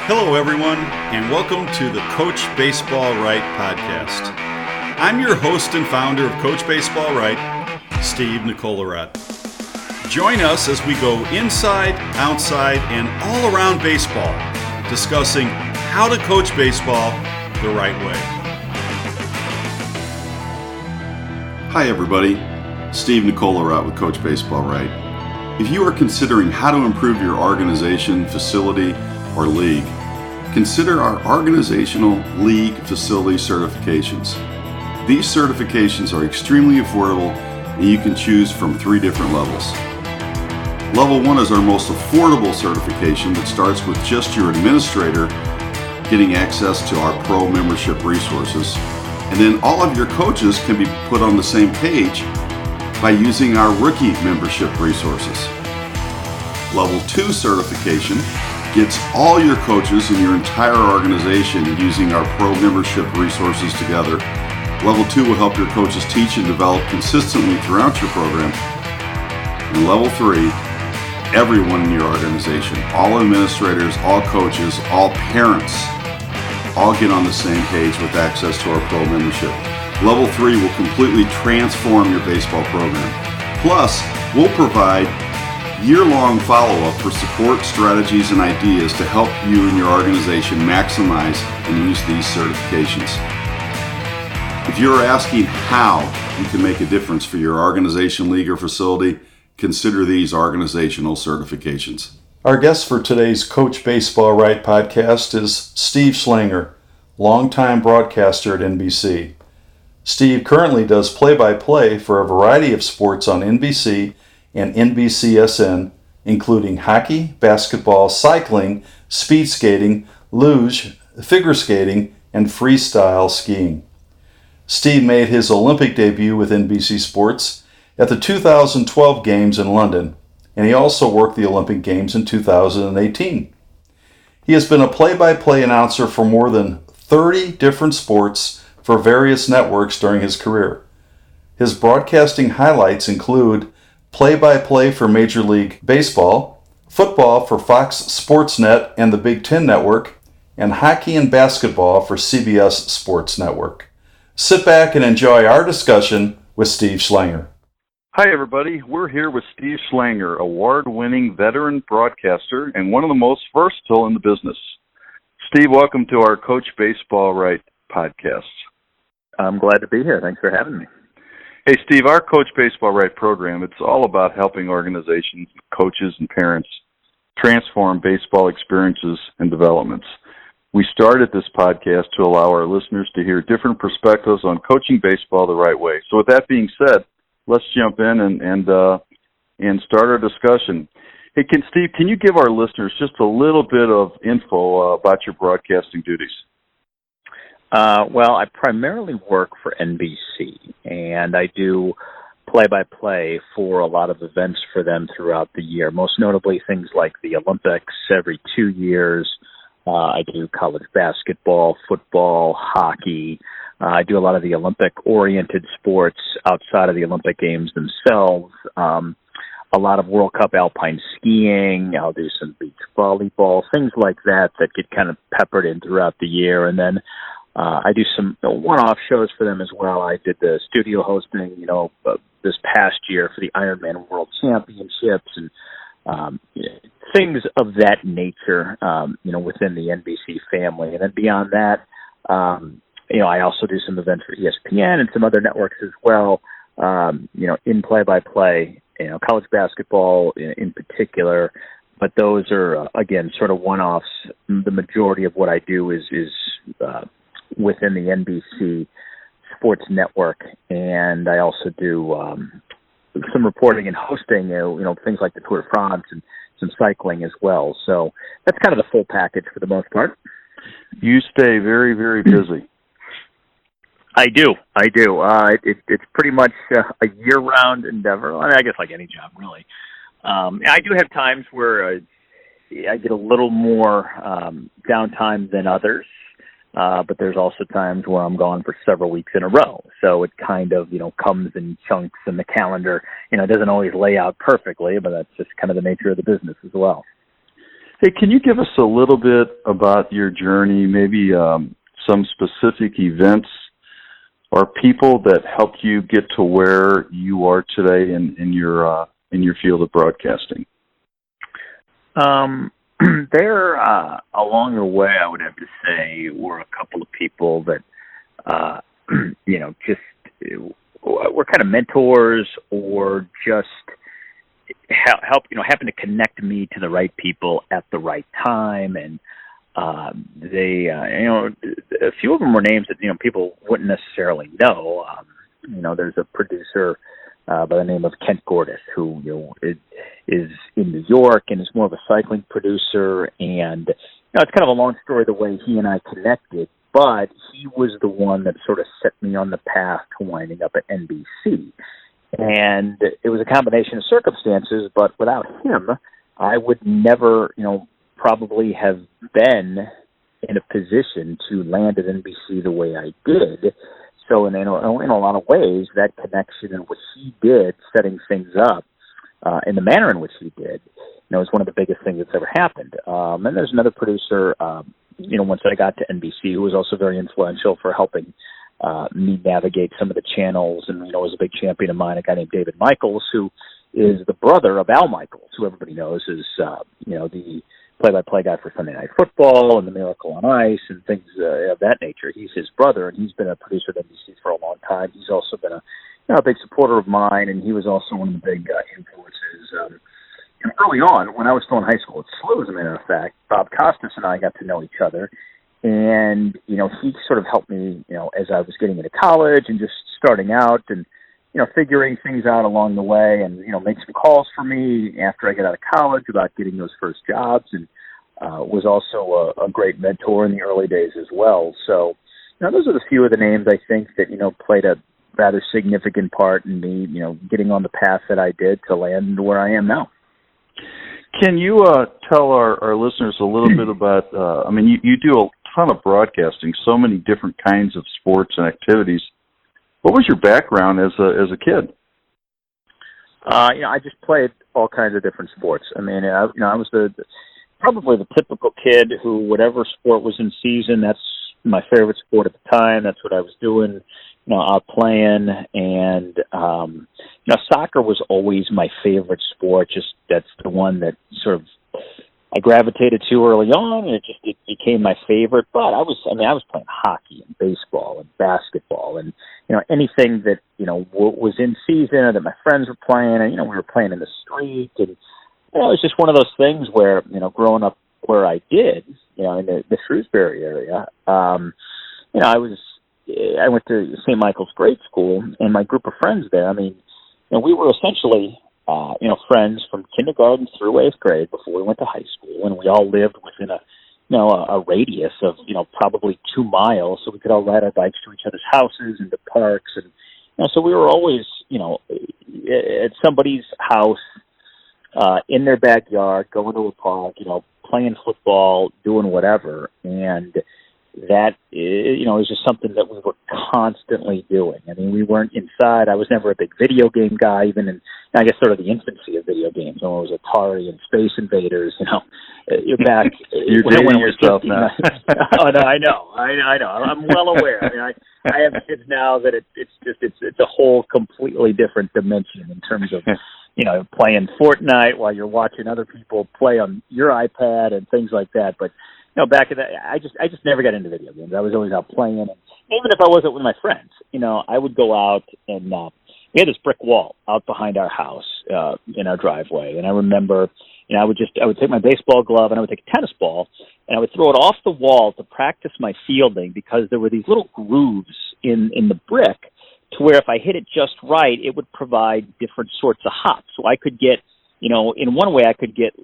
Hello, everyone, and welcome to the Coach Baseball Right podcast. I'm your host and founder of Coach Baseball Right, Steve Schlanger. Join us as we go inside, outside, and all around baseball, discussing how to coach baseball the right way. Hi, everybody. Steve Schlanger with Coach Baseball Right. If you are considering how to improve your organization, facility, or league, consider our organizational league facility certifications. These certifications are extremely affordable and you can choose from 3 different levels. Level 1 is our most affordable certification that starts with just your administrator getting access to our pro membership resources. And then all of your coaches can be put on the same page by using our rookie membership resources. Level 2 certification gets all your coaches in your entire organization using our pro membership resources together. Level 2 will help your coaches teach and develop consistently throughout your program. And Level 3, everyone in your organization, all administrators, all coaches, all parents, all get on the same page with access to our pro membership. Level 3 will completely transform your baseball program. Plus, we'll provide year-long follow-up for support, strategies, and ideas to help you and your organization maximize and use these certifications. If you're asking how you can make a difference for your organization, league, or facility, consider these organizational certifications. Our guest for today's Coach Baseball Right podcast is Steve Schlanger, longtime broadcaster at NBC. Steve currently does play-by-play for a variety of sports on NBC and NBCSN, including hockey, basketball, cycling, speed skating, luge, figure skating, and freestyle skiing. Steve made his Olympic debut with NBC Sports at the 2012 Games in London, and he also worked the Olympic Games in 2018. He has been a play-by-play announcer for more than 30 different sports for various networks during his career. His broadcasting highlights include play-by-play for Major League Baseball, football for Fox Sports Net and the Big Ten Network, and hockey and basketball for CBS Sports Network. Sit back and enjoy our discussion with Steve Schlanger. Hi, everybody. We're here with Steve Schlanger, award-winning veteran broadcaster and one of the most versatile in the business. Steve, welcome to our Coach Baseball Right podcast. I'm glad to be here. Thanks for having me. Hey, Steve, our Coach Baseball Right program, it's all about helping organizations, coaches, and parents transform baseball experiences and developments. We started this podcast to allow our listeners to hear different perspectives on coaching baseball the right way. So with that being said, let's jump in and start our discussion. Hey, Steve, can you give our listeners just a little bit of info about your broadcasting duties? Well, I primarily work for NBC, and I do play-by-play for a lot of events for them throughout the year, most notably things like the Olympics every 2 years. I do college basketball, football, hockey. I do a lot of the Olympic-oriented sports outside of the Olympic Games themselves. A lot of World Cup alpine skiing. I'll do some beach volleyball, things like that get kind of peppered in throughout the year. And then I do some one-off shows for them as well. I did the studio hosting, this past year for the Ironman World Championships and things of that nature, within the NBC family. And then beyond that, I also do some events for ESPN and some other networks as well, in play-by-play, college basketball in particular. But those are, again, sort of one-offs. The majority of what I do is within the NBC Sports Network, and I also do some reporting and hosting, things like the Tour de France and some cycling as well. So that's kind of the full package for the most part. You stay very, very busy. I do. It's pretty much a year-round endeavor. I guess like any job, really. I do have times where I get a little more downtime than others. But there's also times where I'm gone for several weeks in a row. So it kind of, comes in chunks in the calendar. It doesn't always lay out perfectly, but that's just kind of the nature of the business as well. Hey, can you give us a little bit about your journey, maybe some specific events or people that helped you get to where you are today in your field of broadcasting? There, along the way, I would have to say, were a couple of people that, just were kind of mentors or just happen to connect me to the right people at the right time. And they, a few of them were names that, people wouldn't necessarily know. There's a producer by the name of Kent Gordis, who is in New York and is more of a cycling producer. And it's kind of a long story the way he and I connected, but he was the one that sort of set me on the path to winding up at NBC. And it was a combination of circumstances, but without him, I would never, probably have been in a position to land at NBC the way I did. So in a lot of ways, that connection and what he did, setting things up in the manner in which he did, is one of the biggest things that's ever happened. And there's another producer, once I got to NBC, who was also very influential for helping me navigate some of the channels, and was a big champion of mine, a guy named David Michaels, who is the brother of Al Michaels, who everybody knows is the play-by-play guy for Sunday Night Football and The Miracle on Ice and things of that nature. He's his brother, and he's been a producer at NBC for a long time. He's also been a big supporter of mine, and he was also one of the big influences. Early on, when I was still in high school at SLU, as a matter of fact, Bob Costas and I got to know each other. And, he sort of helped me, as I was getting into college and just starting out and, figuring things out along the way and, make some calls for me after I got out of college about getting those first jobs, and was also a great mentor in the early days as well. So, those are the few of the names I think that, played a rather significant part in me, getting on the path that I did to land where I am now. Can you tell our listeners a little bit about, you do a ton of broadcasting, so many different kinds of sports and activities. What was your background as a kid? I just played all kinds of different sports. I was probably the typical kid who, whatever sport was in season, that's my favorite sport at the time. That's what I was doing, out playing. And, soccer was always my favorite sport. Just that's the one that sort of I gravitated to early on, and it became my favorite. But I was playing hockey and baseball and basketball and, anything that, was in season or that my friends were playing, and, we were playing in the street. And, it was just one of those things where, growing up where I did, in the Shrewsbury area, I went to St. Michael's Grade School, and my group of friends there, we were essentially, friends from kindergarten through 8th grade before we went to high school, and we all lived within a radius of, probably 2 miles, so we could all ride our bikes to each other's houses and to parks, and, so we were always, at somebody's house, in their backyard, going to a park, playing football, doing whatever, and that, is just something that we were constantly doing. We weren't inside. I was never a big video game guy, even in, I guess, sort of the infancy of video games. When it was Atari and Space Invaders, you're back. You're dating yourself now. Oh, no, I know. I'm well aware. I have kids now that it's a whole completely different dimension in terms of, playing Fortnite while you're watching other people play on your iPad and things like that. But, back in that, I just never got into video games. I was always out playing, and even if I wasn't with my friends, I would go out and we had this brick wall out behind our house in our driveway, and I remember, I would take my baseball glove and I would take a tennis ball and I would throw it off the wall to practice my fielding, because there were these little grooves in the brick to where if I hit it just right, it would provide different sorts of hops. So I could get, in one way I could get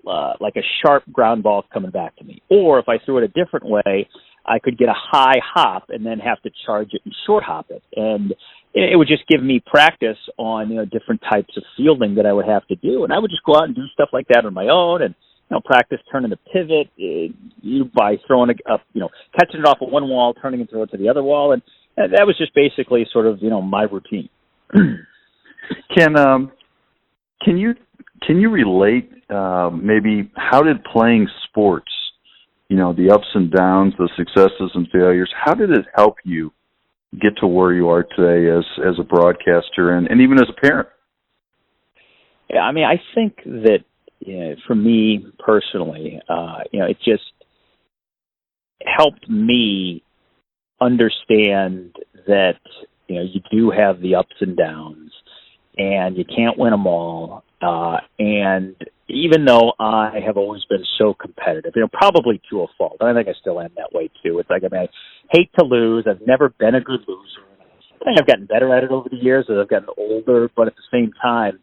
like a sharp ground ball coming back to me. Or if I threw it a different way, I could get a high hop and then have to charge it and short hop it. And it would just give me practice on, different types of fielding that I would have to do. And I would just go out and do stuff like that on my own and, practice turning the pivot by throwing it up, catching it off of one wall, turning and throwing it to the other wall. And that was just basically sort of, my routine. Can you relate maybe how did playing sports, the ups and downs, the successes and failures, how did it help you get to where you are today as a broadcaster and even as a parent? Yeah, I mean, I think that for me personally, it just helped me understand that you do have the ups and downs, and you can't win them all. And even though I have always been so competitive, probably to a fault, I think I still am that way too. It's like, I mean, I hate to lose. I've never been a good loser. I think I've gotten better at it over the years as I've gotten older, but at the same time,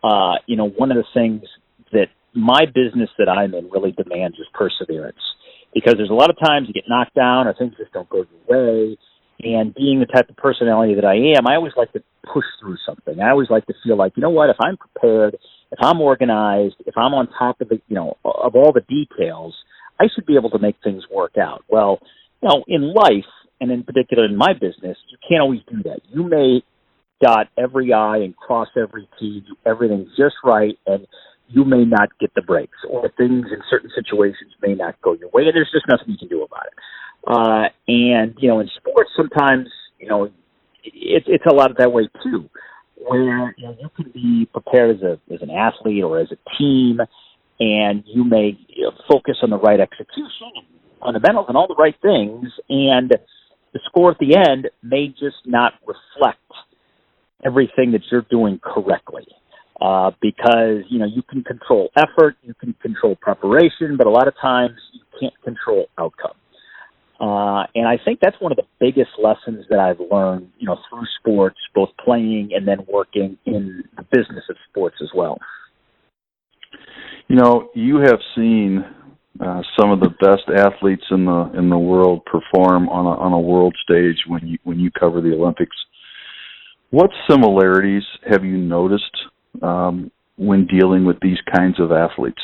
one of the things that my business that I'm in really demands is perseverance, because there's a lot of times you get knocked down or things just don't go your way. And being the type of personality that I am, I always like to push through something. I always like to feel like, what, if I'm prepared, if I'm organized, if I'm on top of of all the details, I should be able to make things work out. Well, in life, and in particular in my business, you can't always do that. You may dot every I and cross every T, do everything just right, and you may not get the breaks, or things in certain situations may not go your way, and there's just nothing you can do about it. And in sports, sometimes, it's a lot of that way too, where, you can be prepared as an athlete or as a team, and you may focus on the right execution, fundamentals, and all the right things, and the score at the end may just not reflect everything that you're doing correctly. Because, you can control effort, you can control preparation, but a lot of times you can't control outcome. And I think that's one of the biggest lessons that I've learned, through sports, both playing and then working in the business of sports as well. You have seen some of the best athletes in the world perform on a world stage when you cover the Olympics. What similarities have you noticed when dealing with these kinds of athletes?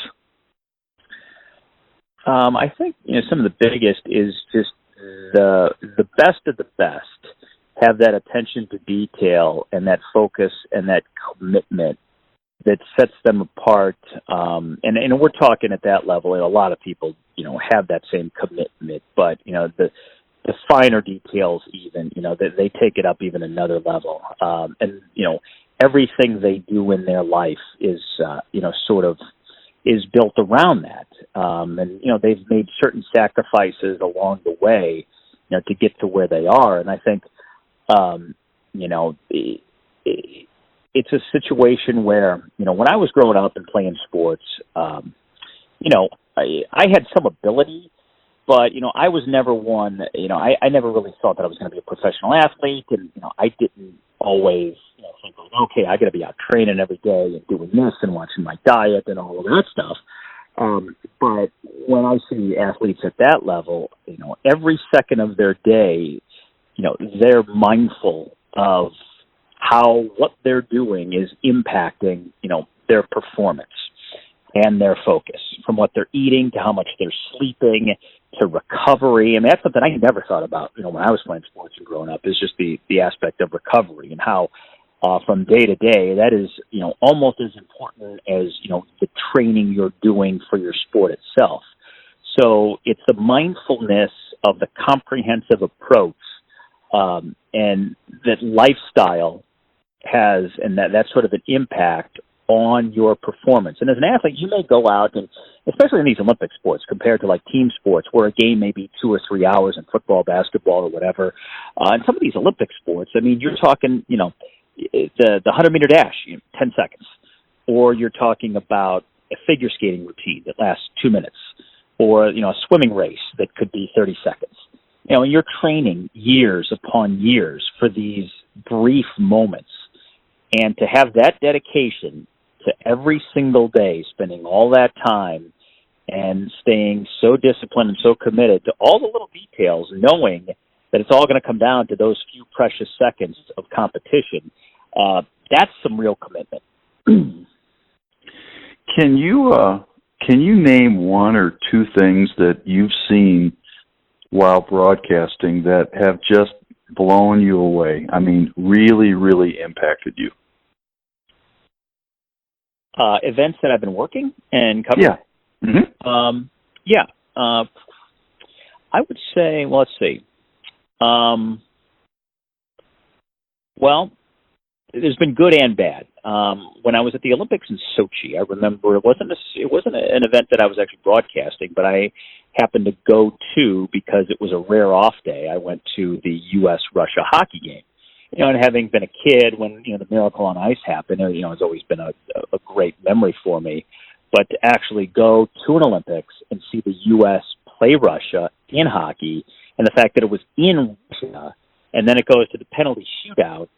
I think some of the biggest is just the best of the best have that attention to detail and that focus and that commitment that sets them apart. And we're talking at that level, and a lot of people have that same commitment, but the finer details even they take it up even another level. And everything they do in their life is sort of is built around that. And, they've made certain sacrifices along the way, to get to where they are. And I think, it's a situation where, when I was growing up and playing sports, I had some ability, but, I was never one, I never really thought that I was going to be a professional athlete. And, I didn't always, think, okay, I got to be out training every day and doing this and watching my diet and all of that stuff. But when I see athletes at that level, every second of their day, they're mindful of how what they're doing is impacting, their performance and their focus, from what they're eating to how much they're sleeping to recovery. I mean, that's something I never thought about, when I was playing sports and growing up, is just the aspect of recovery and how from day to day, that is, almost as important as, the training you're doing for your sport itself. So it's the mindfulness of the comprehensive approach and that lifestyle has, and that's sort of an impact on your performance. And as an athlete, you may go out and, especially in these Olympic sports compared to like team sports where a game may be 2 or 3 hours in football, basketball, or whatever. And some of these Olympic sports, I mean, you're talking, the 100-meter dash, 10 seconds, or you're talking about a figure skating routine that lasts 2 minutes, or, a swimming race that could be 30 seconds. And you're training years upon years for these brief moments. And to have that dedication to every single day, spending all that time and staying so disciplined and so committed to all the little details, knowing that it's all going to come down to those few precious seconds of competition, that's some real commitment. Can you name one or two things that you've seen while broadcasting that have just blown you away? I mean, really, really impacted you? Events that I've been working and covering? Yeah. Mm-hmm. Yeah. I would say, well, let's see. Well, there's been good and bad. When I was at the Olympics in Sochi, I remember it wasn't an event that I was actually broadcasting, but I happened to go to because it was a rare off day. I went to the U.S.-Russia hockey game. And having been a kid when, the Miracle on Ice happened, it's always been a great memory for me. But to actually go to an Olympics and see the U.S. play Russia in hockey, and the fact that it was in Russia, and then it goes to the penalty shootout,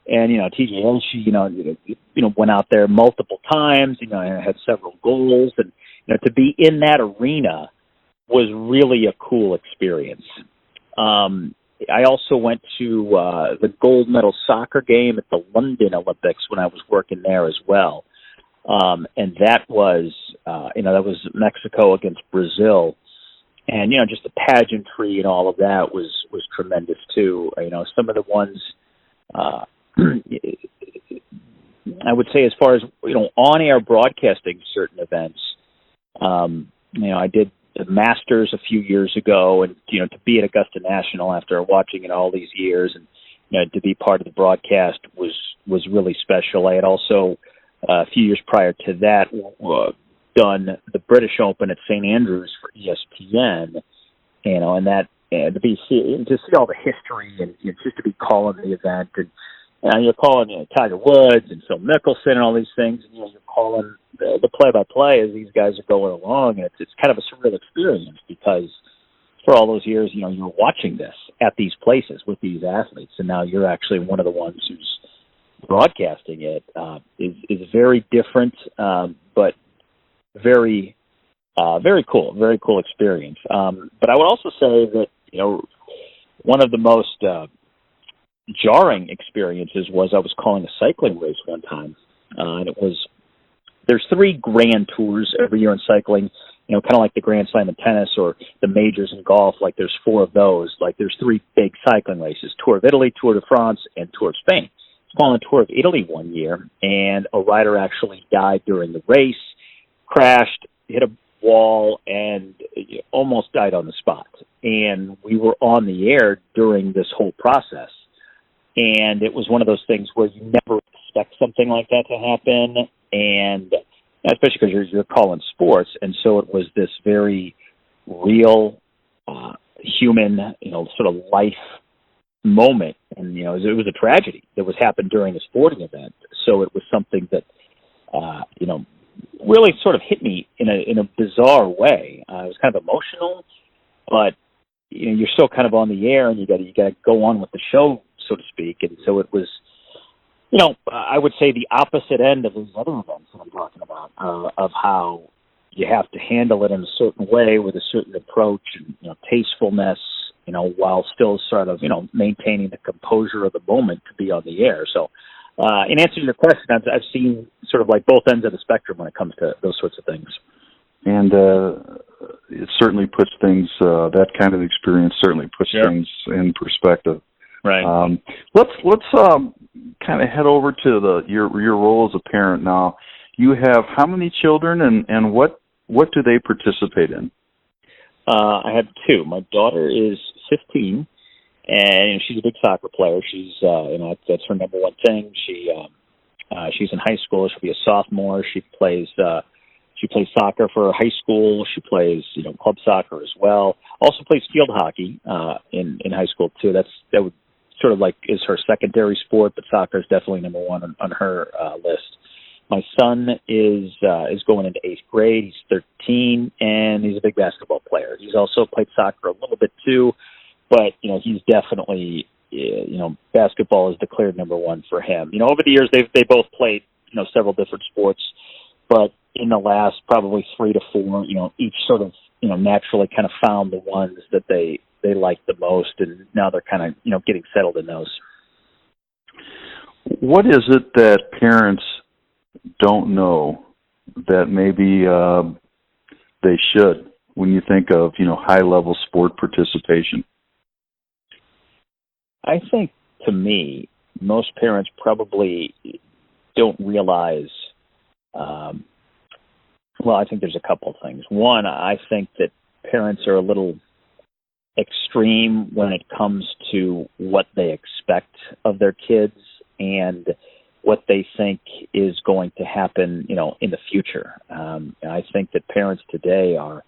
and, TJ Oshie, went out there multiple times, and had several goals, and, to be in that arena was really a cool experience. I also went to the gold medal soccer game at the London Olympics when I was working there as well. And that was, that was Mexico against Brazil. And, just the pageantry and all of that was tremendous too. Some of the ones, I would say as far as, on-air broadcasting certain events, I did the Masters a few years ago, and, to be at Augusta National after watching it all these years and, to be part of the broadcast was really special. I had also, a few years prior to that, done the British Open at St. Andrews for ESPN, and that to see all the history and just to be calling the event, and you're calling Tiger Woods and Phil Mickelson and all these things, and you're calling the play-by-play as these guys are going along, and it's kind of a surreal experience because for all those years, you're watching this at these places with these athletes, and now you're actually one of the ones who's broadcasting it. Is very different, but very cool experience. But I would also say that, one of the most jarring experiences was I was calling a cycling race one time. And there's 3 grand tours every year in cycling, kind of like the Grand Slam in tennis or the majors in golf. Like there's 4 of those. Like there's 3 big cycling races: Tour of Italy, Tour de France, and Tour of Spain. I was calling the Tour of Italy one year, and a rider actually died during the race, crashed, hit a wall, and almost died on the spot. And we were on the air during this whole process. And it was one of those things where you never expect something like that to happen, and especially because you're calling sports. And so it was this very real, human, sort of life moment. And, it was a tragedy that was happened during a sporting event. So it was something that, really sort of hit me in a bizarre way. It was kind of emotional, but you're still kind of on the air, and you got to go on with the show, so to speak. And so it was, I would say the opposite end of these other events that I'm talking about, of how you have to handle it in a certain way with a certain approach and tastefulness, while still sort of maintaining the composure of the moment to be on the air. So. In answer to your question, I've seen sort of like both ends of the spectrum when it comes to those sorts of things. And it certainly puts things, that kind of experience certainly puts things in perspective. Right. Let's kind of head over to your role as a parent now. You have how many children, and what do they participate in? I have 2. My daughter is 15. And she's a big soccer player. She's, that's her number one thing. She's in high school. She'll be a sophomore. She plays soccer for high school. She plays, club soccer as well. Also plays field hockey in high school too. That would sort of like is her secondary sport, but soccer is definitely number one on her list. My son is going into 8th grade. He's 13, and he's a big basketball player. He's also played soccer a little bit too. But, he's definitely, basketball is declared number one for him. Over the years, they both played, several different sports. But in the last probably 3 to 4, each sort of, naturally kind of found the ones that they liked the most. And now they're kind of, getting settled in those. What is it that parents don't know that maybe they should when you think of, high-level sport participation? I think, to me, most parents probably don't realize, I think there's a couple of things. One, I think that parents are a little extreme when it comes to what they expect of their kids and what they think is going to happen, in the future. And I think that parents today are,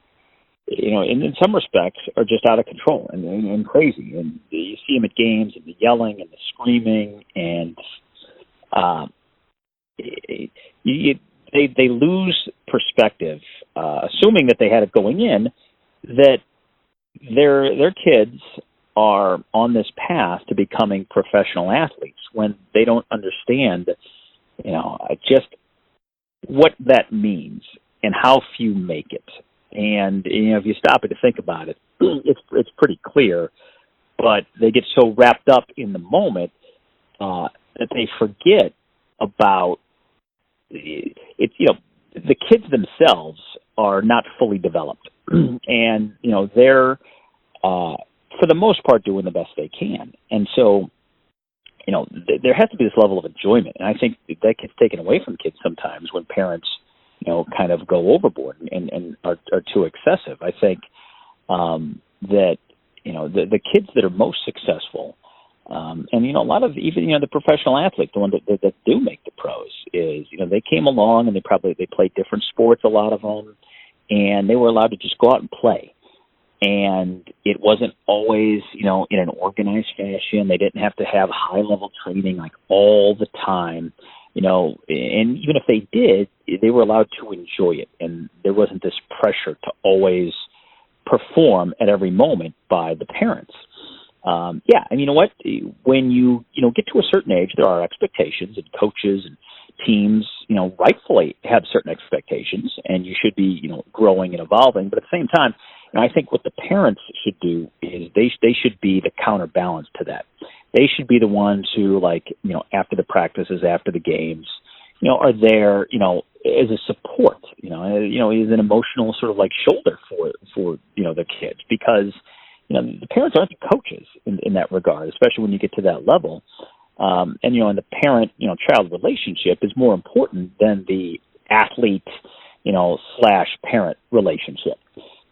in some respects, are just out of control and crazy. And you see them at games and the yelling and the screaming, and they lose perspective, assuming that they had it going in, that their kids are on this path to becoming professional athletes when they don't understand, just what that means and how few make it. And, if you stop it to think about it, it's pretty clear, but they get so wrapped up in the moment that they forget about it. The kids themselves are not fully developed, and, they're, for the most part, doing the best they can. And so, there has to be this level of enjoyment. And I think that gets taken away from kids sometimes when parents, kind of go overboard and are too excessive. I think that, the kids that are most successful, and, a lot of even, the professional athletes, the ones that do make the pros, is, they came along and they played different sports, a lot of them, and they were allowed to just go out and play. And it wasn't always, in an organized fashion. They didn't have to have high-level training like all the time, and even if they did, they were allowed to enjoy it. And there wasn't this pressure to always perform at every moment by the parents. And you know what? When you get to a certain age, there are expectations, and coaches and teams, rightfully have certain expectations, and you should be, growing and evolving. But at the same time, I think what the parents should do is they should be the counterbalance to that. They should be the ones who, after the practices, after the games, are there, as a support, is an emotional sort of shoulder for the kids, because, the parents aren't the coaches in that regard, especially when you get to that level. And the parent-child relationship is more important than the athlete, / parent relationship.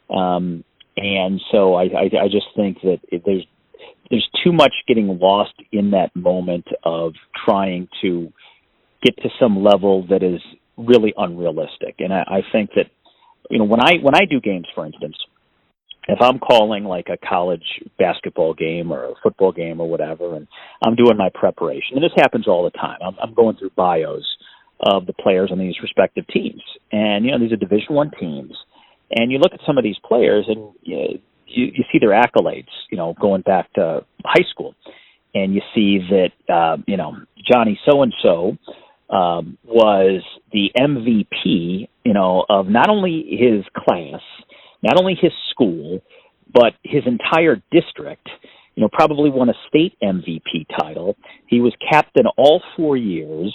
And so I just think that there's too much getting lost in that moment of trying to get to some level that is really unrealistic. And I think that, when I do games, for instance, if I'm calling like a college basketball game or a football game or whatever, and I'm doing my preparation, and this happens all the time, I'm going through bios of the players on these respective teams. And, these are Division I teams. And you look at some of these players, and you see their accolades, going back to high school. And you see that, Johnny so-and-so was the MVP, of not only his class, not only his school, but his entire district. Probably won a state MVP title. He was captain all 4 years.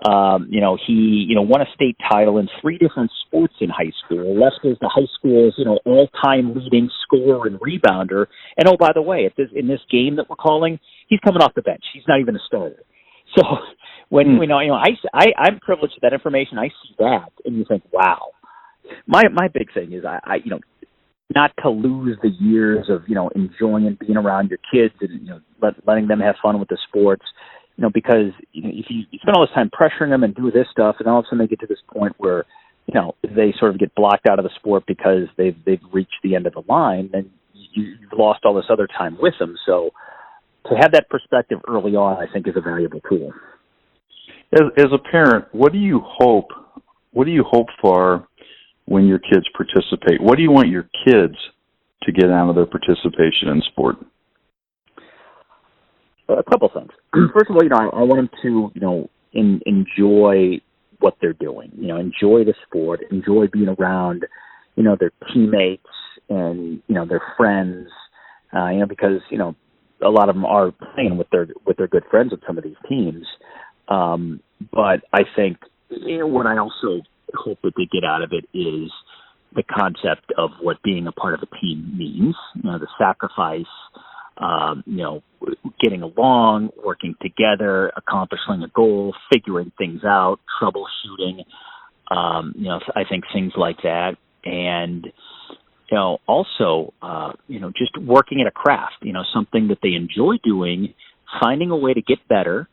He, won a state title in 3 different sports in high school. Les was the high school's, all-time leading scorer and rebounder. And, oh, by the way, in this game that we're calling, he's coming off the bench. He's not even a starter. So when, I'm privileged with that information, I see that, and you think, wow. My big thing is, I not to lose the years of, enjoying and being around your kids and, letting them have fun with the sports, because if you spend all this time pressuring them and do this stuff, and all of a sudden they get to this point where, they sort of get blocked out of the sport because they've reached the end of the line, then you've lost all this other time with them. So to have that perspective early on, I think, is a valuable tool. As a parent, what do you hope for when your kids participate? What do you want your kids to get out of their participation in sport? A couple things. First of all, I want them to, enjoy what they're doing. Enjoy the sport, enjoy being around, their teammates and, their friends, because, a lot of them are playing with their good friends with some of these teams. But I think, what I also hope that they get out of it is the concept of what being a part of a team means, the sacrifice, getting along, working together, accomplishing a goal, figuring things out, troubleshooting, I think things like that. And also, just working at a craft, something that they enjoy doing, finding a way to get better,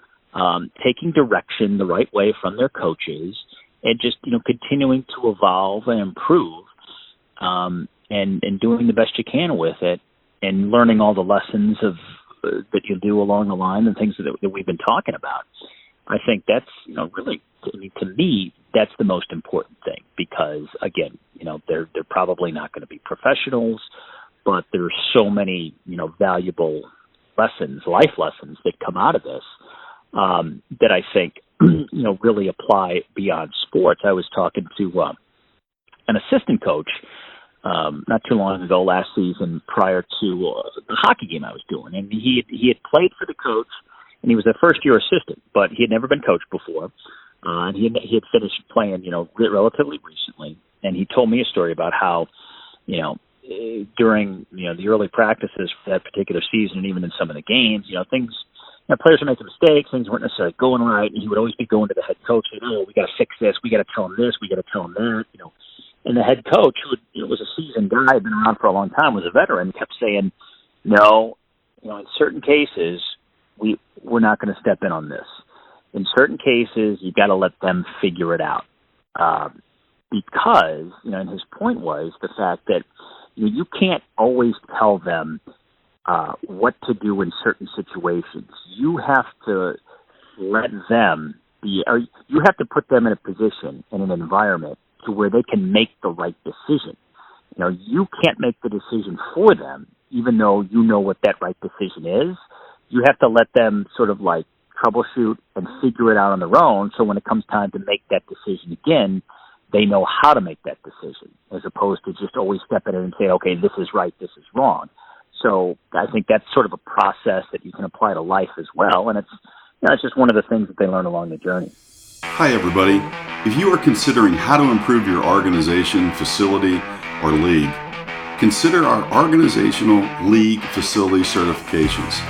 taking direction the right way from their coaches, and just, continuing to evolve and improve, and doing the best you can with it, and learning all the lessons that you do along the line and things that we've been talking about. I think that's, really, to me, that's the most important thing, because again, they're probably not going to be professionals, but there's so many, valuable lessons, life lessons that come out of this, that I think, really apply beyond sports. I was talking to an assistant coach not too long ago, last season, prior to the hockey game I was doing, and he had played for the coach, and he was a first-year assistant, but he had never been coached before, and he had finished playing, relatively recently, and he told me a story about how, during, the early practices for that particular season, and even in some of the games, things, players were making mistakes, things weren't necessarily going right, and he would always be going to the head coach saying, "Oh, we got to fix this, we got to tell him this, we got to tell him that," And the head coach, who was a seasoned guy, had been around for a long time, was a veteran, kept saying, "No, in certain cases, we're not going to step in on this. In certain cases, you've got to let them figure it out." Because, and his point was the fact that you can't always tell them what to do in certain situations. You have to let them be, or you have to put them in a position, in an environment, to where they can make the right decision. You can't make the decision for them, even though you know what that right decision is. You have to let them sort of like troubleshoot and figure it out on their own, so when it comes time to make that decision again, they know how to make that decision, as opposed to just always stepping in and say, "Okay, this is right, this is wrong." So I think that's sort of a process that you can apply to life as well, and it's just one of the things that they learn along the journey. Hi, everybody. If you are considering how to improve your organization, facility, or league, consider our organizational league facility certifications.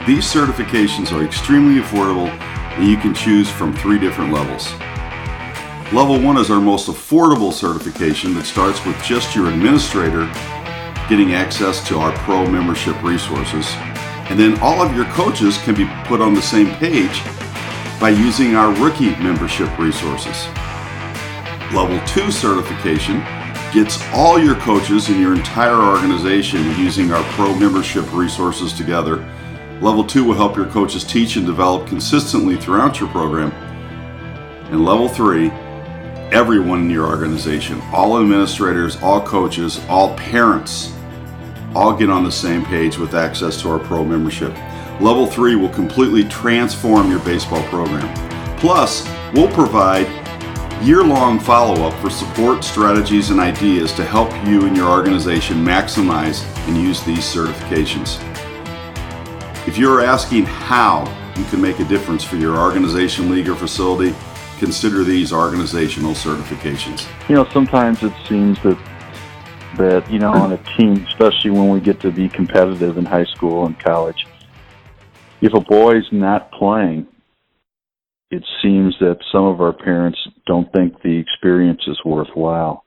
These certifications are extremely affordable, and you can choose from 3 different levels. Level 1 is our most affordable certification that starts with just your administrator getting access to our pro membership resources, and then all of your coaches can be put on the same page by using our rookie membership resources. Level 2 certification gets all your coaches in your entire organization using our pro membership resources together. Level 2 will help your coaches teach and develop consistently throughout your program. And Level 3, everyone in your organization, all administrators, all coaches, all parents, all get on the same page with access to our pro membership. Level 3 will completely transform your baseball program. Plus, we'll provide year-long follow-up for support, strategies, and ideas to help you and your organization maximize and use these certifications. If you're asking how you can make a difference for your organization, league, or facility, consider these organizational certifications. Sometimes it seems that on a team, especially when we get to be competitive in high school and college, if a boy's not playing, it seems that some of our parents don't think the experience is worthwhile.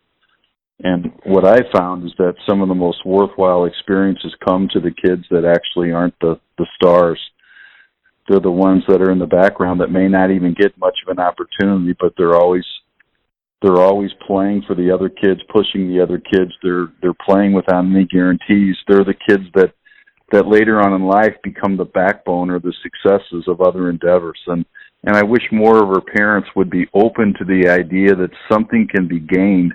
And what I found is that some of the most worthwhile experiences come to the kids that actually aren't the stars. They're the ones that are in the background that may not even get much of an opportunity, but they're always playing for the other kids, pushing the other kids. They're playing without any guarantees. They're the kids that later on in life become the backbone or the successes of other endeavors. And I wish more of our parents would be open to the idea that something can be gained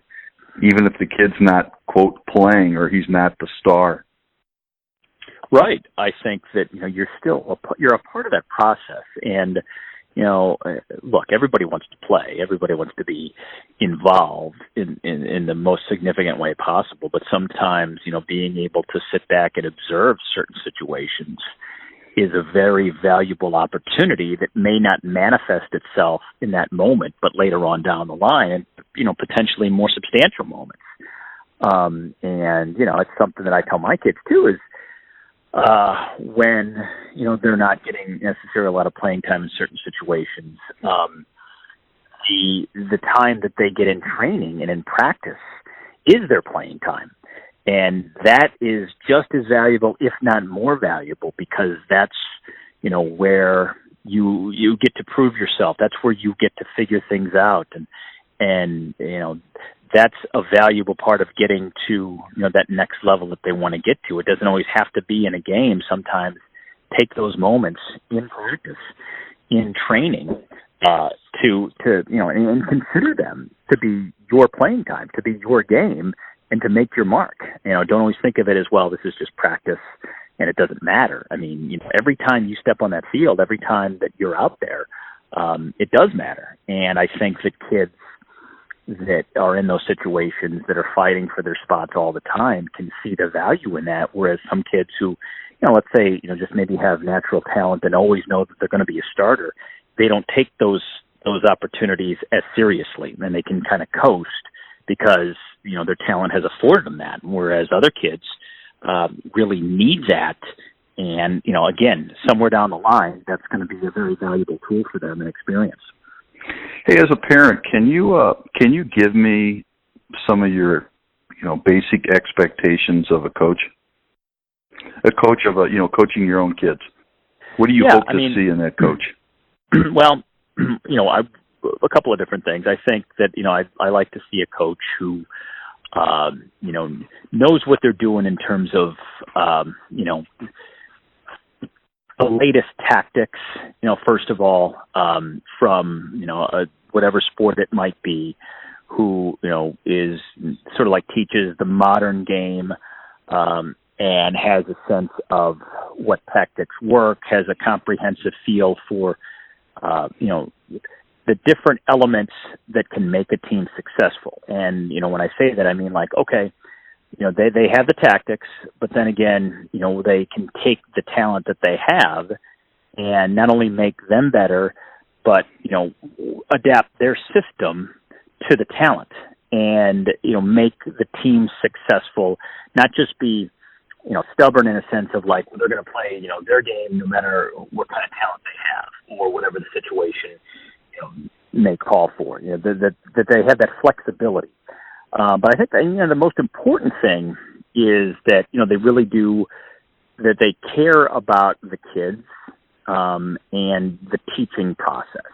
even if the kid's not, quote, playing or he's not the star. Right. I think that, you're a part of that process. And, look, everybody wants to play. Everybody wants to be involved in the most significant way possible. But sometimes, being able to sit back and observe certain situations is a very valuable opportunity that may not manifest itself in that moment, but later on down the line, and, potentially more substantial moments. And, it's something that I tell my kids too, is when, they're not getting necessarily a lot of playing time in certain situations, the time that they get in training and in practice is their playing time. And that is just as valuable, if not more valuable, because that's, where you get to prove yourself. That's where you get to figure things out. And that's a valuable part of getting to, that next level that they want to get to. It doesn't always have to be in a game. Sometimes take those moments in practice, in training, and consider them to be your playing time, to be your game, and to make your mark. Don't always think of it as, well, this is just practice and it doesn't matter. I mean, every time you step on that field, every time that you're out there, it does matter. And I think that kids that are in those situations, that are fighting for their spots all the time, can see the value in that, whereas some kids who, let's say, just maybe have natural talent and always know that they're going to be a starter, they don't take those opportunities as seriously, and they can kind of coast because, their talent has afforded them that, whereas other kids really need that. And, again, somewhere down the line, that's going to be a very valuable tool for them and experience. Hey, as a parent, can you give me some of your, basic expectations of a coach? A coach of coaching your own kids. What do you hope to see in that coach? Well, a couple of different things. I think that, I like to see a coach who, knows what they're doing in terms of, the latest tactics, first of all, from, whatever sport it might be, who, is sort of like teaches the modern game, and has a sense of what tactics work, has a comprehensive feel for, the different elements that can make a team successful. And, when I say that, I mean, like, okay, they have the tactics, but then again, they can take the talent that they have and not only make them better, but, adapt their system to the talent and, make the team successful, not just be, stubborn in a sense of like, they're going to play, their game no matter what kind of talent they have or whatever the situation, may call for, that they have that flexibility. But I think that, the most important thing is that, they really do, that they care about the kids and the teaching process,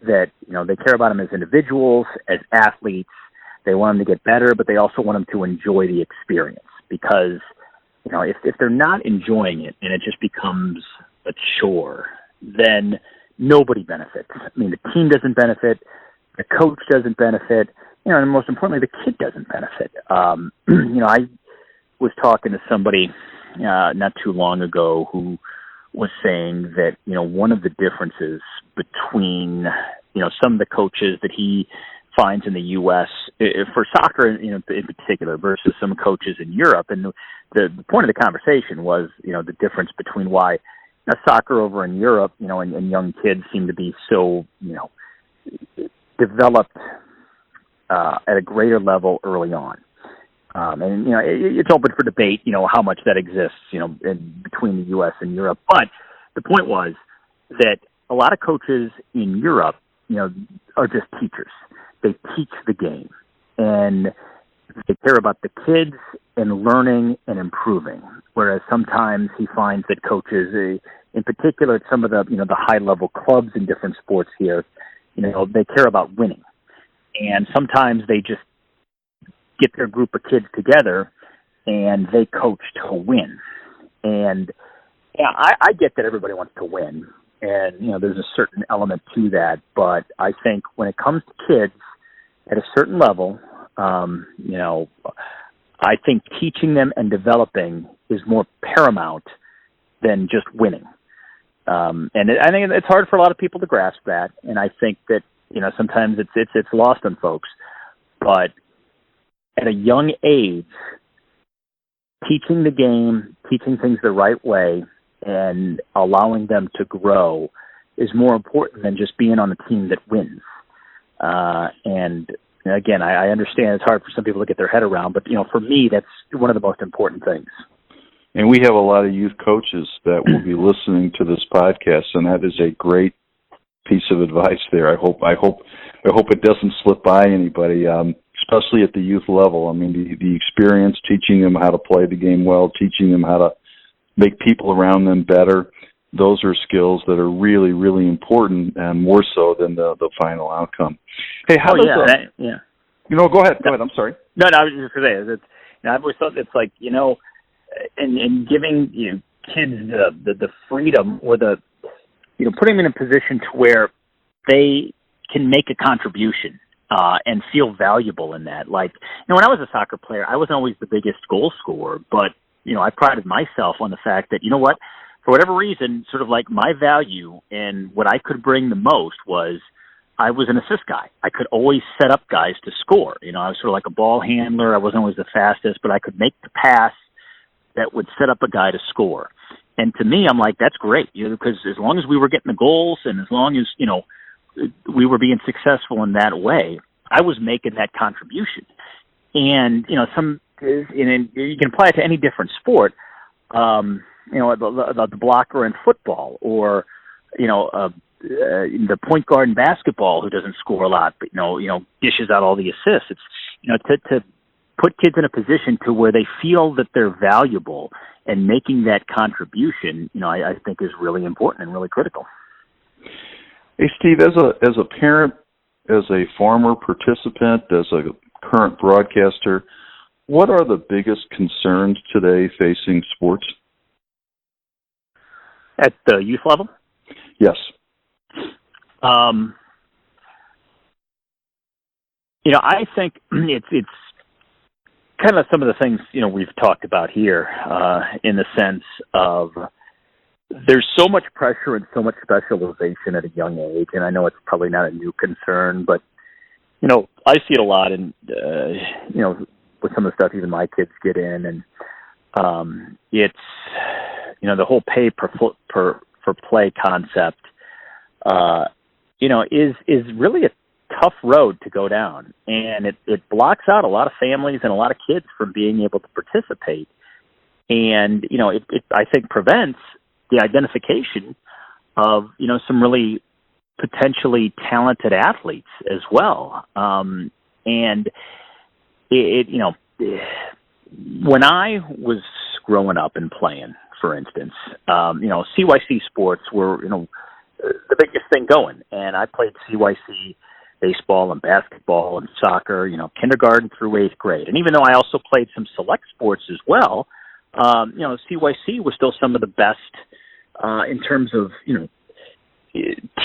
that, they care about them as individuals, as athletes. They want them to get better, but they also want them to enjoy the experience because, if they're not enjoying it and it just becomes a chore, then nobody benefits. I mean, the team doesn't benefit, the coach doesn't benefit, and most importantly, the kid doesn't benefit. I was talking to somebody not too long ago who was saying that, one of the differences between, some of the coaches that he finds in the U.S. For soccer, in particular, versus some coaches in Europe. And the point of the conversation was, the difference between why soccer over in Europe, and young kids seem to be so, developed at a greater level early on. And, it's open for debate, how much that exists, in between the U.S. and Europe. But the point was that a lot of coaches in Europe, are just teachers. They teach the game and they care about the kids and learning and improving. Whereas sometimes he finds that coaches, in particular at some of the, the high level clubs in different sports here, they care about winning. And sometimes they just get their group of kids together and they coach to win. And yeah, I get that everybody wants to win. And, there's a certain element to that. But I think when it comes to kids at a certain level, I think teaching them and developing is more paramount than just winning. And I think it's hard for a lot of people to grasp that. And I think that, sometimes it's lost on folks. But at a young age, teaching the game, teaching things the right way, and allowing them to grow is more important than just being on a team that wins. And again, I understand it's hard for some people to get their head around, but, for me, that's one of the most important things. And we have a lot of youth coaches that will be listening to this podcast, and that is a great piece of advice there. I hope it doesn't slip by anybody, especially at the youth level. I mean, the experience, teaching them how to play the game well, teaching them how to make people around them better. Those are skills that are really, really important, and more so than the final outcome. Hey, how does yeah. Go ahead. I'm sorry. No, I was just going to say, I've always thought it's like, and giving kids the freedom, or putting them in a position to where they can make a contribution and feel valuable in that. Like, when I was a soccer player, I wasn't always the biggest goal scorer, but I prided myself on the fact that, for whatever reason, sort of like my value and what I could bring the most was I was an assist guy. I could always set up guys to score. I was sort of like a ball handler. I wasn't always the fastest, but I could make the pass that would set up a guy to score. And to me, I'm like, that's great, because as long as we were getting the goals and as long as, we were being successful in that way, I was making that contribution. And, and you can apply it to any different sport, the blocker in football, or, the point guard in basketball who doesn't score a lot, but, dishes out all the assists. It's, to put kids in a position to where they feel that they're valuable, and making that contribution, I think is really important and really critical. Hey, Steve, as a parent, as a former participant, as a current broadcaster, what are the biggest concerns today facing sports? At the youth level? Yes. I think it's kind of some of the things, we've talked about here, in the sense of there's so much pressure and so much specialization at a young age. And I know it's probably not a new concern, but, I see it a lot in, with some of the stuff even my kids get in. And it's, the whole pay for play concept, is really a tough road to go down. And it blocks out a lot of families and a lot of kids from being able to participate. And, it I think prevents the identification of, some really potentially talented athletes as well. And when I was growing up and playing, for instance, CYC sports were, the biggest thing going. And I played CYC baseball and basketball and soccer, kindergarten through 8th grade. And even though I also played some select sports as well, CYC was still some of the best in terms of,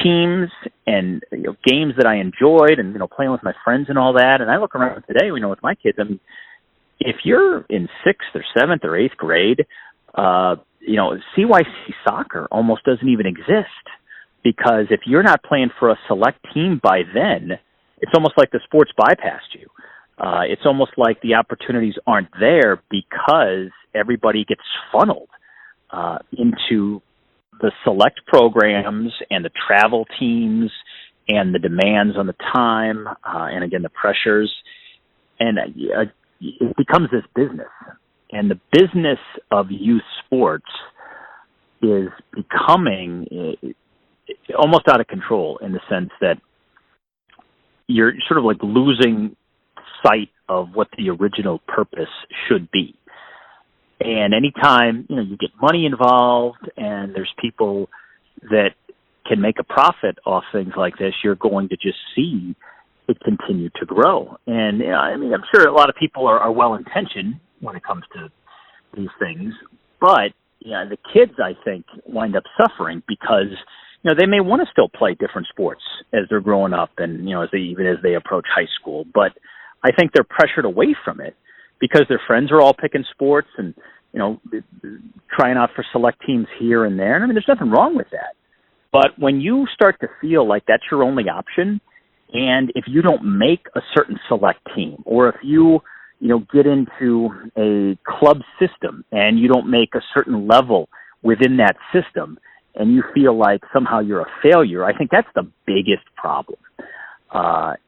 teams and games that I enjoyed, and, playing with my friends and all that. And I look around today, with my kids, I mean, if you're in 6th or 7th or 8th grade, CYC soccer almost doesn't even exist, because if you're not playing for a select team by then, it's almost like the sports bypassed you. It's almost like the opportunities aren't there because everybody gets funneled into the select programs and the travel teams and the demands on the time and, again, the pressures. And it becomes this business. And the business of youth sports is becoming almost out of control, in the sense that you're sort of like losing sight of what the original purpose should be. And anytime, you get money involved and there's people that can make a profit off things like this, you're going to just see it continue to grow. And I'm sure a lot of people are well-intentioned when it comes to these things, but the kids, I think, wind up suffering because, they may want to still play different sports as they're growing up and, as they approach high school, but I think they're pressured away from it because their friends are all picking sports and, trying out for select teams here and there. And there's nothing wrong with that. But when you start to feel like that's your only option, and if you don't make a certain select team, or if you get into a club system and you don't make a certain level within that system, and you feel like somehow you're a failure, I think that's the biggest problem,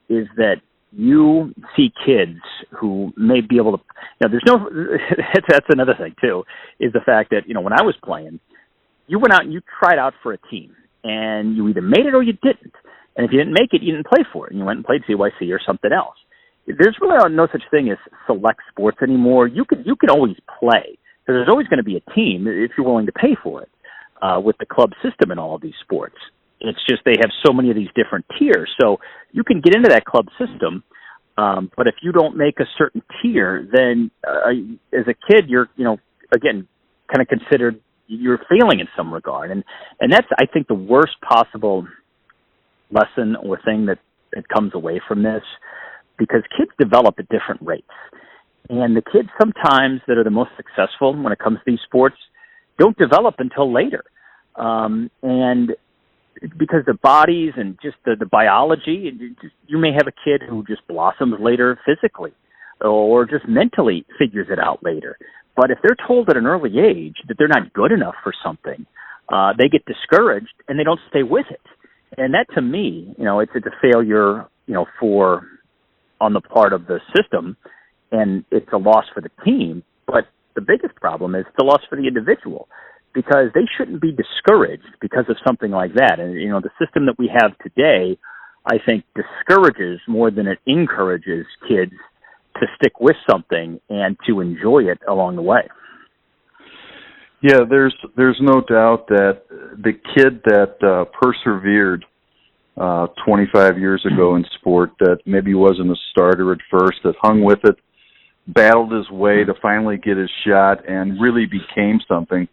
is that you see kids who may be able to, that's another thing too, is the fact that, when I was playing, you went out and you tried out for a team, and you either made it or you didn't. And if you didn't make it, you didn't play for it, and you went and played CYC or something else. there's really no such thing as select sports anymore. You can always play. So there's always going to be a team if you're willing to pay for it with the club system in all of these sports. It's just they have so many of these different tiers. So you can get into that club system, but if you don't make a certain tier, then as a kid, you're, again, kind of considered you're failing in some regard. And that's, I think, the worst possible lesson or thing that comes away from this, because kids develop at different rates. And the kids sometimes that are the most successful when it comes to these sports don't develop until later. And because the bodies and just the biology, you may have a kid who just blossoms later physically or just mentally figures it out later. But if they're told at an early age that they're not good enough for something, they get discouraged and they don't stay with it. And that, to me, it's a failure, for on the part of the system, and it's a loss for the team. But the biggest problem is the loss for the individual, because they shouldn't be discouraged because of something like that. And, the system that we have today, I think, discourages more than it encourages kids to stick with something and to enjoy it along the way. Yeah, there's no doubt that the kid that persevered 25 years ago in sport, that maybe wasn't a starter at first, that hung with it, battled his way to finally get his shot and really became something,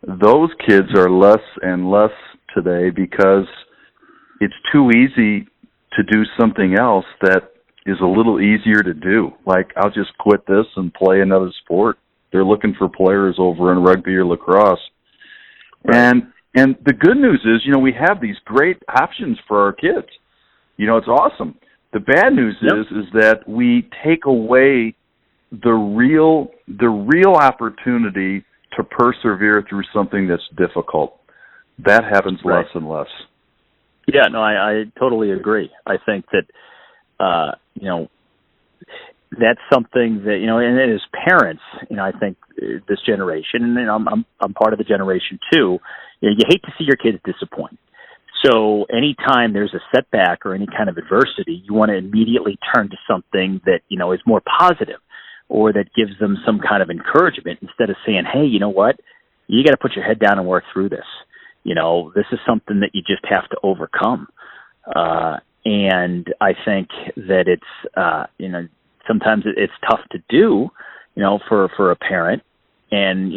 those kids are less and less today because it's too easy to do something else that is a little easier to do. Like, I'll just quit this and play another sport. They're looking for players over in rugby or lacrosse. Right. And the good news is, we have these great options for our kids. It's awesome. The bad news is that we take away the real opportunity to persevere through something that's difficult. That happens less and less. Yeah, no, I totally agree. I think that, that's something that, and as parents, I think this generation, and I'm part of the generation too, you hate to see your kids disappoint. So anytime there's a setback or any kind of adversity, you want to immediately turn to something that, is more positive, or that gives them some kind of encouragement, instead of saying, hey, you know what, you got to put your head down and work through this. This is something that you just have to overcome. And I think that it's, sometimes it's tough to do, for a parent, and,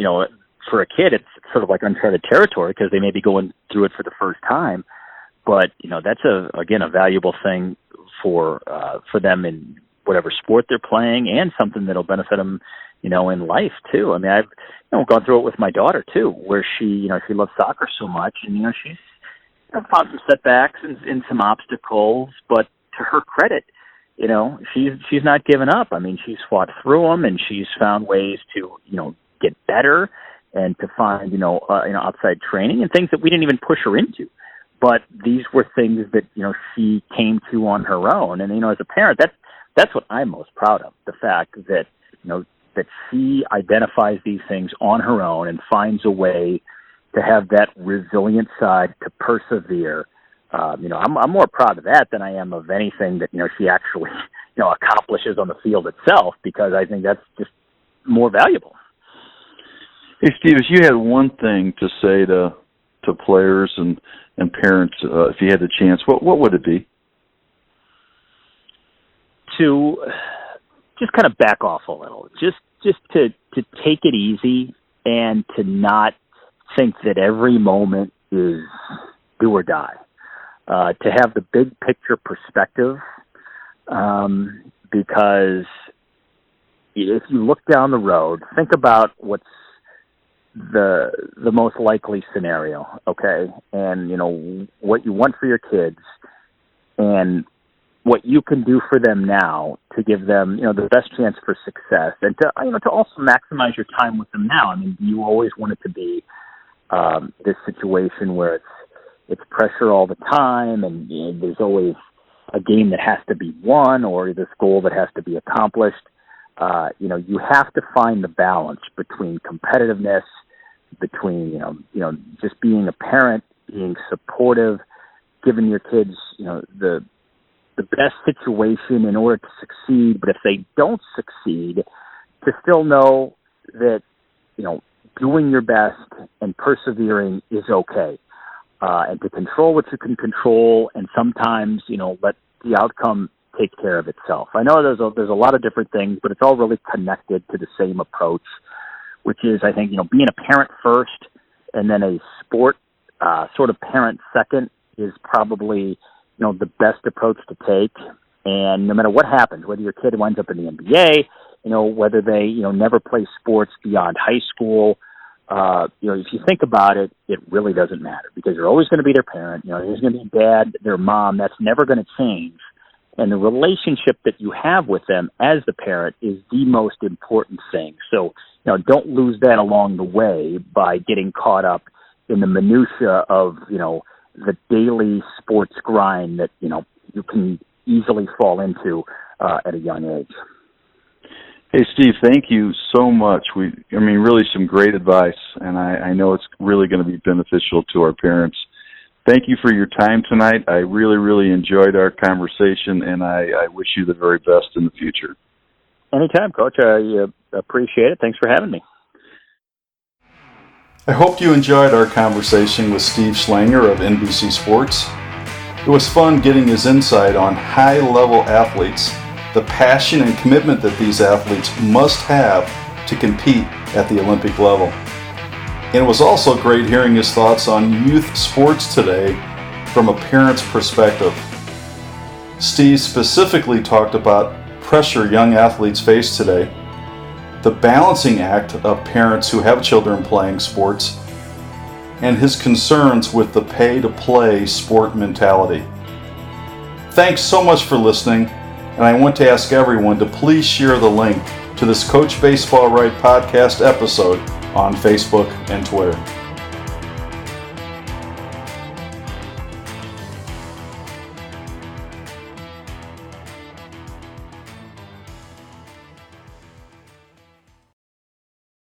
for a kid, it's sort of like uncharted territory because they may be going through it for the first time. But, that's a valuable thing for them in whatever sport they're playing, and something that'll benefit them, in life too. I mean, I've gone through it with my daughter too, where she loves soccer so much, and, she's found some setbacks and some obstacles, but to her credit, she's not given up. I mean, she's fought through them, and she's found ways to, get better, and to find, outside training and things that we didn't even push her into. But these were things that, she came to on her own. And, as a parent, that's what I'm most proud of, the fact that, that she identifies these things on her own and finds a way to have that resilient side, to persevere. I'm more proud of that than I am of anything that, she actually, accomplishes on the field itself, because I think that's just more valuable. Hey, Steve, if you had one thing to say to players and parents, if you had the chance, what would it be? To just kind of back off a little, just to take it easy, and to not think that every moment is do or die. To have the big picture perspective, because if you look down the road, think about what's the most likely scenario, okay? And, what you want for your kids, and what you can do for them now to give them, the best chance for success, and to also maximize your time with them now. I mean, you always want it to be this situation where it's pressure all the time, and there's always a game that has to be won, or this goal that has to be accomplished. You have to find the balance between competitiveness, between, just being a parent, being supportive, giving your kids, the the best situation in order to succeed. But if they don't succeed, to still know that, doing your best and persevering is okay. And to control what you can control, and sometimes, let the outcome take care of itself. I know there's a lot of different things, but it's all really connected to the same approach, which is, I think, being a parent first and then a sport sort of parent second is probably, the best approach to take. And no matter what happens, whether your kid winds up in the NBA, whether they, never play sports beyond high school, if you think about it, it really doesn't matter, because you're always going to be their parent. There's going to be dad, their mom. That's never going to change. And the relationship that you have with them as the parent is the most important thing. So, don't lose that along the way by getting caught up in the minutia of, the daily sports grind that, you can easily fall into at a young age. Hey, Steve, thank you so much. Really some great advice, and I know it's really going to be beneficial to our parents. Thank you for your time tonight. I really, really enjoyed our conversation, and I wish you the very best in the future. Anytime, Coach. I appreciate it. Thanks for having me. I hope you enjoyed our conversation with Steve Schlanger of NBC Sports. It was fun getting his insight on high-level athletes, the passion and commitment that these athletes must have to compete at the Olympic level. And it was also great hearing his thoughts on youth sports today from a parent's perspective. Steve specifically talked about pressure young athletes face today, the balancing act of parents who have children playing sports, and his concerns with the pay-to-play sport mentality. Thanks so much for listening, and I want to ask everyone to please share the link to this Coach Baseball Right podcast episode on Facebook and Twitter.